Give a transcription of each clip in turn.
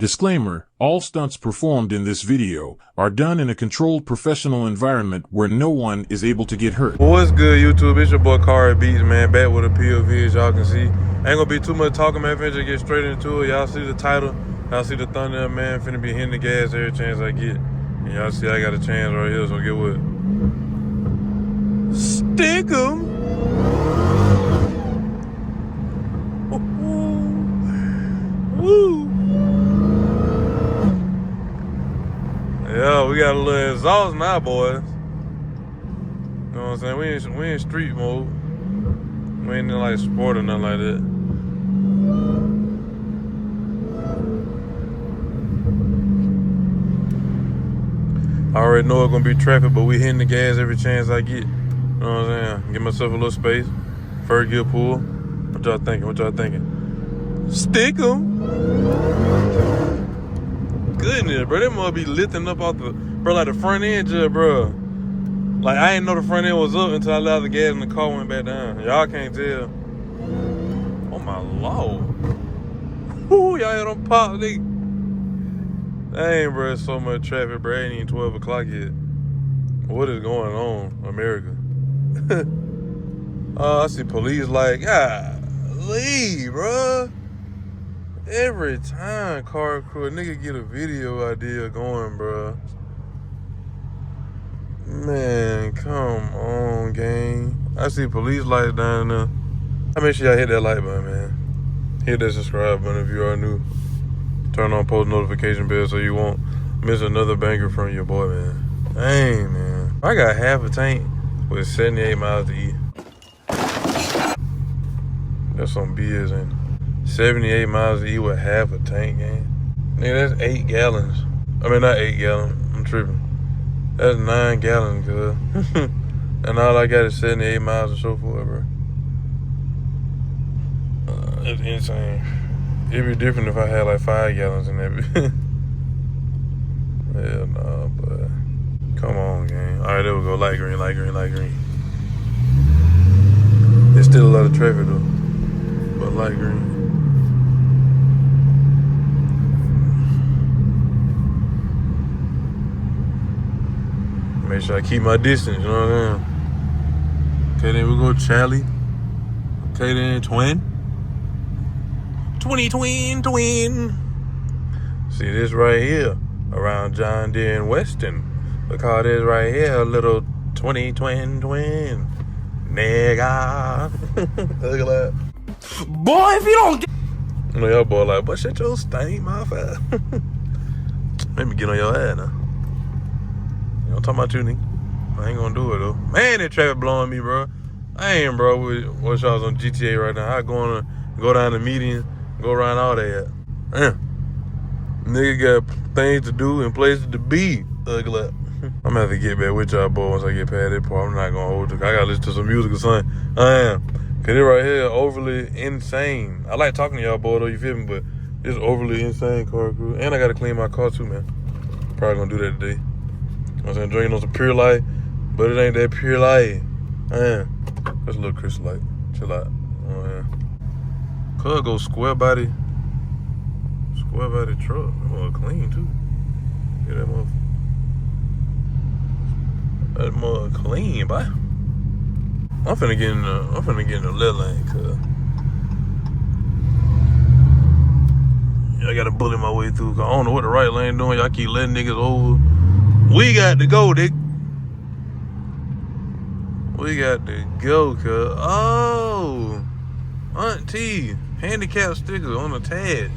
Disclaimer, all stunts performed in this video are done in a controlled professional environment where no one is able to get hurt. What's good, YouTube? It's your boy Kari Beats, man, back with a POV, as y'all can see. Ain't gonna be too much talking, man. Finna just get straight into it. Y'all see the title, y'all see the thunder, man. Finna be hitting the gas every chance I get. And y'all see I got a chance right here, so get what? Stick 'em. Woo. Yeah, we got a little exhaust now, boys. You know what I'm saying? We in street mode. We ain't in like sport or nothing like that. I already know it's gonna be traffic, but we hitting the gas every chance I get. You know what I'm saying? Give myself a little space. First gear pull. What y'all thinking? What y'all thinking? Stick 'em. Goodness, bro. That must be lifting up off the, bro, like the front end, just, bro. Like, I didn't know the front end was up until I left the gas and the car went back down. Y'all can't tell. Oh, my Lord. Whoo, y'all hear them pop, nigga. Dang, bro, it's so much traffic, bro. It ain't even 12 o'clock yet. What is going on, America? Oh, I see police like, golly, bro. Every time car crew, a nigga get a video idea going, bro. Man, come on, gang. I see police lights down there. I make sure y'all hit that like button, man. Hit that subscribe button if you are new. Turn on post notification bell so you won't miss another banger from your boy, man. Dang, man. I got half a tank with 78 miles to eat. That's some BS, ain't it? 78 miles to eat with half a tank, gang. Nigga, that's 8 gallons. I mean, not 8 gallons. I'm tripping. That's 9 gallons, cuz. And all I got is 78 miles to show for it, bro. It's insane. It'd be different if I had like 5 gallons in that. Hell nah, but come on, gang. All right, there we go. Light green, light green, light green. There's still a lot of traffic though, but light green. Make sure I keep my distance, you know what I'm saying? Okay, then we go Charlie. Okay, then twin. 20 twin. See this right here around John Deere and Weston. We call this right here a little 20 twin. Nigga. Look at that. Boy, if you don't get... You know, y'all boy like, but shut your stank mouth out. Let me get on your ass now. You know, I'm talking about you, nigga. I ain't gonna do it, though. Man, that traffic blowing me, bro. I ain't, bro, with what y'all's on GTA right now. I go down the median, go around all that. Nigga got things to do and places to be. Ugly. I'm gonna have to get back with y'all, boy, once I get past that part. I'm not gonna hold you. I gotta listen to some music or something. I am. Cause it right here overly insane. I like talking to y'all, boy, though, you feel me? But it's overly insane, car crew. And I gotta clean my car, too, man. Probably gonna do that today. You know what I'm saying? Drinking on some pure light, but it ain't that pure light. Man, that's a little crystal light. Chill out. Oh, yeah. Could go square body truck. That mother clean too. Yeah, that mother clean, boy. I'm finna get in the left lane, cuz. Yeah, I gotta bully my way through, cause I don't know what the right lane doing. Y'all keep letting niggas over. We got to go, Dick. We got to go, cuz. Oh, Auntie, handicap stickers on the tag,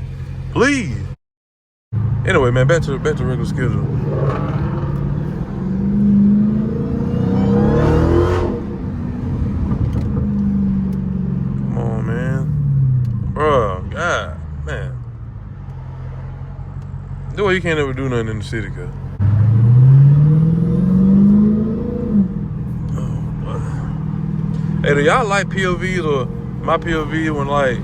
please. Anyway, man, back to regular schedule. Come on, man, bro. God, man. The way you can't ever do nothing in the city, cuz. Hey, do y'all like POVs or my POV when, like,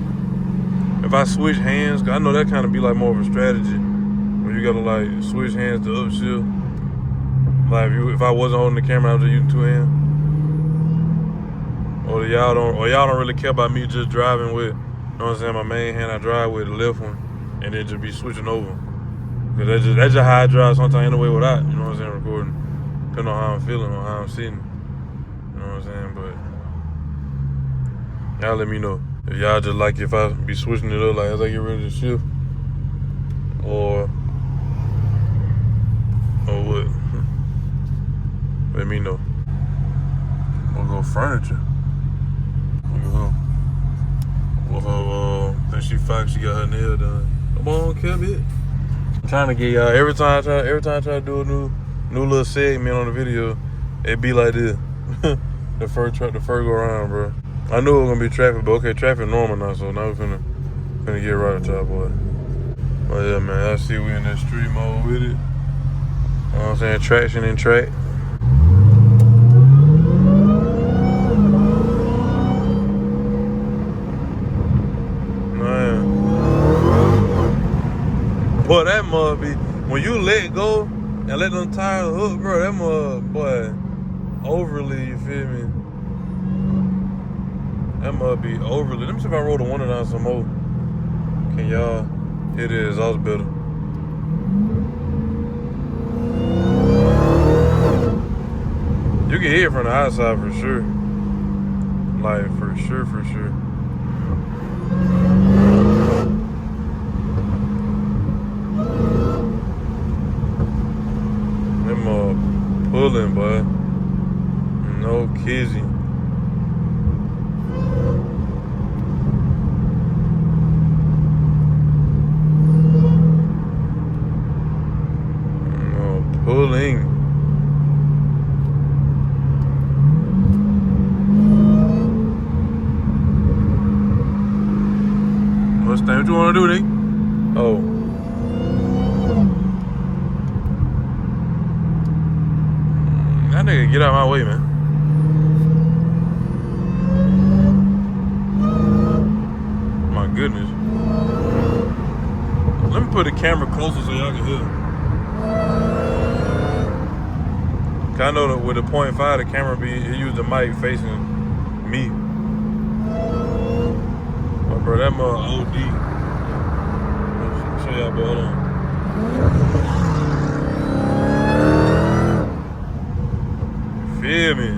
if I switch hands? Cause I know that kind of be like more of a strategy when you gotta like switch hands to upshift. Like if I wasn't holding the camera, I was just using 2 hands. Or y'all don't really care about me just driving with, you know what I'm saying, my main hand I drive with, the left one, and then just be switching over. Cause that's just how I drive sometimes anyway without, you know what I'm saying, recording. Depending on how I'm feeling or how I'm sitting. You know what I'm saying? But y'all let me know. If y'all just like if I be switching it up like as I get ready to shift. Or what? Let me know. We'll go furniture. Well, then she got her nail done. Come on, Kev, it. I'm trying to get y'all every time I try to do a new little segment on the video, it be like this. the first go around, bro. I knew it was gonna be traffic, but okay, traffic normal now, so now we finna get right at y'all, boy. But yeah, man, I see we in that street mode with it. You know what I'm saying? Traction and track. Man. Boy, that mud be, when you let go and let them tires hook, bro, that mud, boy, overly, you feel me? That mud be overly. Let me see if I roll the window down some more. Can y'all hear the exhaust better? You can hear it from the outside for sure. Like, for sure. Them pulling, boy. No kizzy. No pulling. What's that? What you want to do, Nick? Oh. That nigga, get out of my way, man. My goodness. Let me put the camera closer so y'all can hear. Cause I know that with the 0.5, the camera it use the mic facing me. But bro, that mother OD. I'll show y'all, bro. Hold on. Feel me?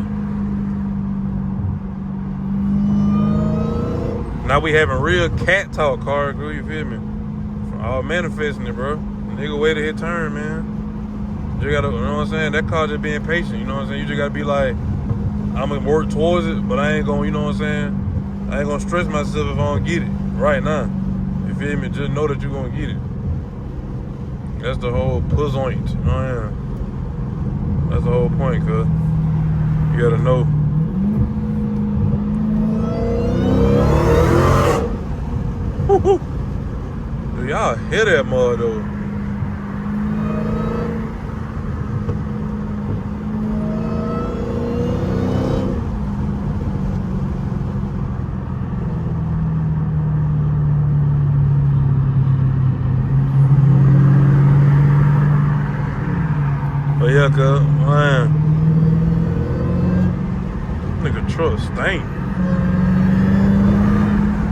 Now we having real cat talk, car crew, you feel me? All manifesting it, bro. Nigga way to hit turn, man. You gotta, you know what I'm saying? That car just being patient, you know what I'm saying? You just gotta be like, I'm gonna work towards it, but I ain't gonna, you know what I'm saying? I ain't gonna stress myself if I don't get it right now. You feel me? Just know that you're gonna get it. That's the whole puzoint, you know what I mean? That's the whole point, cuz. You gotta know. Woo-hoo. Dude, y'all hear that mud though. But yeah, cuz, man. Nigga truck stink.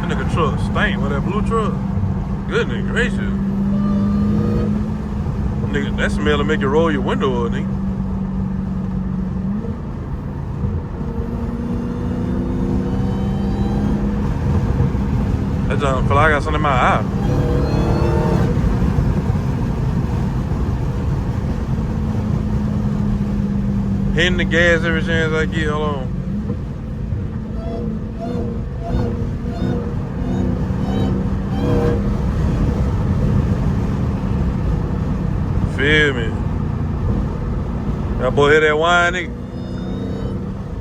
That nigga truck stink with that blue truck. Goodness gracious. Nigga, that smell will make you roll your window up, nigga. That junk feel like I got something in my eye. Hitting the gas every chance I get. Hold on. Feel me? That boy hear that wine, nigga?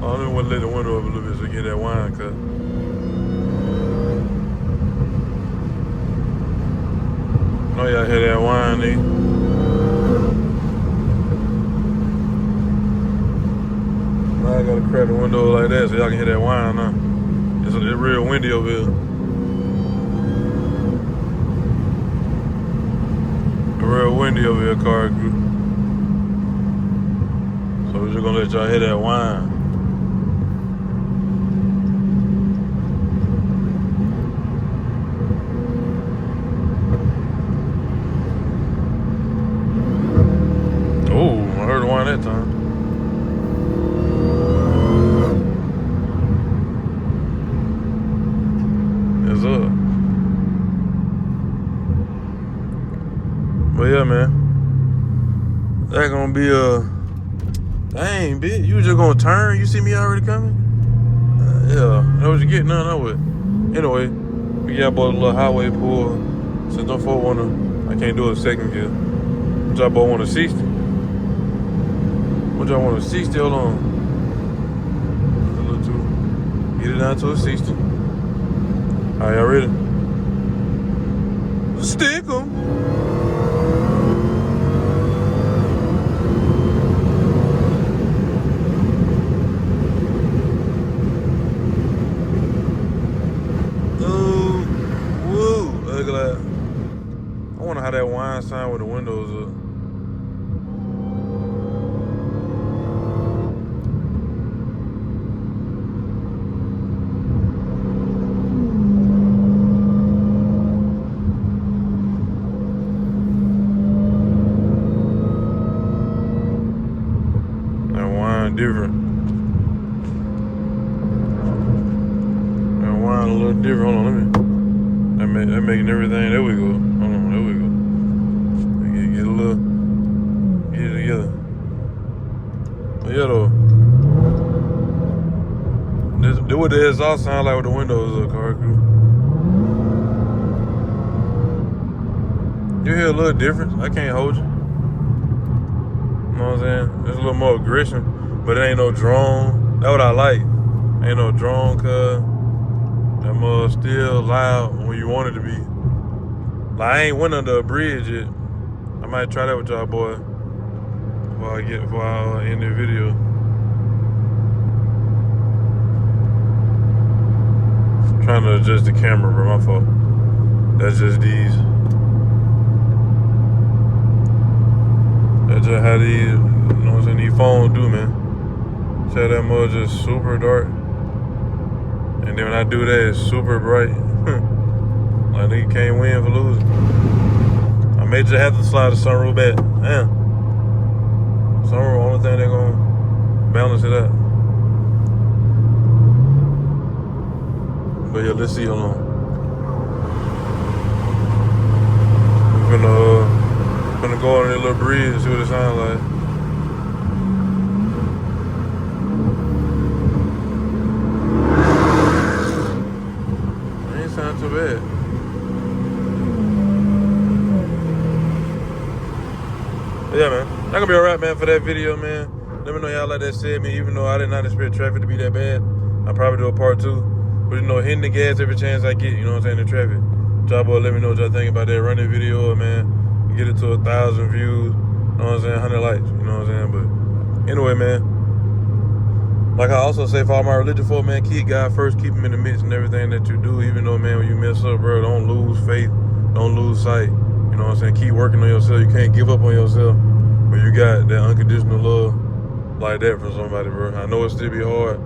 Oh, I don't want to let the window up a little bit so you get that wine, cuz. Know y'all hear that wine, nigga? Now I gotta crack the window like that so y'all can hear that wine now. It's real windy over here. Real windy over here, car crew. So we're just gonna let y'all hear that wine. But yeah, man. That gonna be a dang, bitch. You just gonna turn? You see me already coming? Yeah, that was you getting none of it. Anyway, we got bought a little highway pull. Since no folk I can't do a second gear. Which I bought one a 60. Which I want a 60. Hold on. That's a little too. Get it down to a 60. Alright, y'all ready? Stick 'em. I wonder how that wine sign with the windows up. That wine different. That wine a little different. Hold on, let me. That making everything. There we go. Hold on, there we go. Get a little, get it together. But yeah, though. This what the exhaust sound like with the windows up, car crew. You hear a little difference. I can't hold you. You know what I'm saying? There's a little more aggression, but it ain't no drone. That's what I like. Ain't no drone, cuz. That mug still loud when you want it to be. Like, I ain't went under a bridge yet. I might try that with y'all, boy. Before I end the video. Trying to adjust the camera, bro. My fault. That's just these. That's just how these, you know what I'm saying, these phones do, man. So that mug just super dark. And then when I do that, it's super bright. Like nigga can't win for losing. I may just have to slide the sunroof back. Damn. Sunroof, only thing they gonna balance it out. But yeah, let's see. Hold on. We're gonna go on that little bridge and see what it sounds like. Not too bad. But yeah, man. That gonna be alright, man, for that video, man. Let me know y'all like that said me, even though I did not expect traffic to be that bad. I'll probably do a part 2. But you know, hitting the gas every chance I get, you know what I'm saying, the traffic. Y'all boy, let me know what y'all think about that running video, man. Get it to 1,000 views, you know what I'm saying, 100 likes, you know what I'm saying? But anyway, man. Like I also say for all my religious folk, man, keep God first, keep him in the midst and everything that you do. Even though, man, when you mess up, bro, don't lose faith, don't lose sight. You know what I'm saying? Keep working on yourself. You can't give up on yourself when you got that unconditional love like that from somebody, bro. I know it still be hard.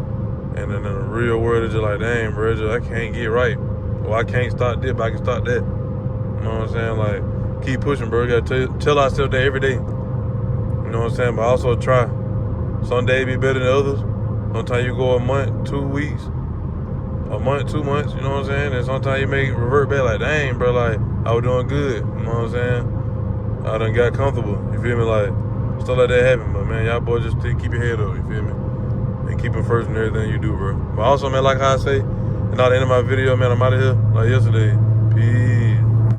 And then in the real world, it's just like, dang, bro, I can't get right. Well, I can't start this, but I can start that. You know what I'm saying? Like, keep pushing, bro. You gotta tell ourselves that every day. You know what I'm saying? But also try. Some days be better than others. Sometimes you go a month, 2 weeks, a month, 2 months, you know what I'm saying? And sometimes you may revert back like, dang, bro, like, I was doing good, you know what I'm saying? I done got comfortable, you feel me? Like, stuff like that happen, but man, y'all boys just keep your head up, you feel me? And keep it first in everything you do, bro. But also, man, like how I say, and at the end of my video, man, I'm out of here, like yesterday. Peace.